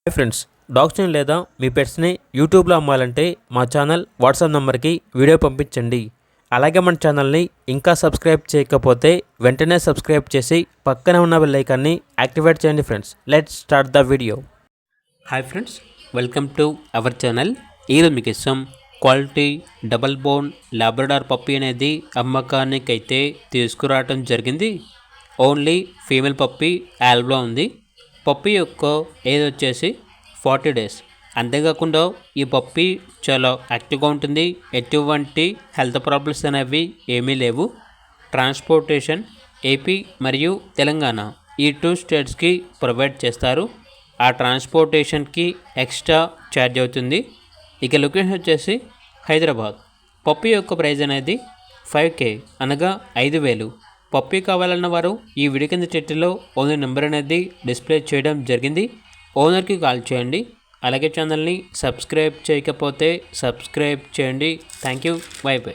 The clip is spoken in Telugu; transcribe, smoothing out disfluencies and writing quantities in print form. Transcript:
హాయ్ ఫ్రెండ్స్, డాగ్స్ని లేదా మీ పెట్స్ని యూట్యూబ్లో అమ్మాలంటే మా ఛానల్ వాట్సాప్ నెంబర్కి వీడియో పంపించండి. అలాగే మన ఛానల్ని ఇంకా సబ్స్క్రైబ్ చేయకపోతే వెంటనే సబ్స్క్రైబ్ చేసి పక్కనే ఉన్న బెల్ ఐకాన్ని యాక్టివేట్ చేయండి. Friends, let's start the video. Hi friends, welcome to our channel. ఈరోజు మీకు ఇష్టం quality double bone Labrador puppy అనేది అమ్మకానికి అయితే తీసుకురావడం జరిగింది. ఓన్లీ ఫీమేల్ పప్పీ యాల్బ్లో ఉంది. పప్పీ యొక్క ఏజ్ వచ్చేసి 40 days. అంతేకాకుండా ఈ పప్పీ చాలా యాక్టివ్గా ఉంటుంది. ఎటువంటి హెల్త్ ప్రాబ్లమ్స్ అనేవి ఏమీ లేవు. ట్రాన్స్పోర్టేషన్ ఏపీ మరియు తెలంగాణ ఈ 2 స్టేట్స్కి ప్రొవైడ్ చేస్తారు. ఆ ట్రాన్స్పోర్టేషన్కి ఎక్స్ట్రా ఛార్జ్ అవుతుంది. ఇక లొకేషన్ వచ్చేసి హైదరాబాద్. పప్పీ యొక్క ప్రైస్ అనేది 5K అనగా 5,000. పప్పీ కావాలన్న వారు ఈ వీడియో కింద టైటిల్లో ఓనర్ నెంబర్ అనేది డిస్ప్లే చేయడం జరిగింది. ఓనర్కి కాల్ చేయండి. అలాగే ఛానల్ని సబ్స్క్రైబ్ చేయకపోతే సబ్స్క్రైబ్ చేయండి. Thank you. By by.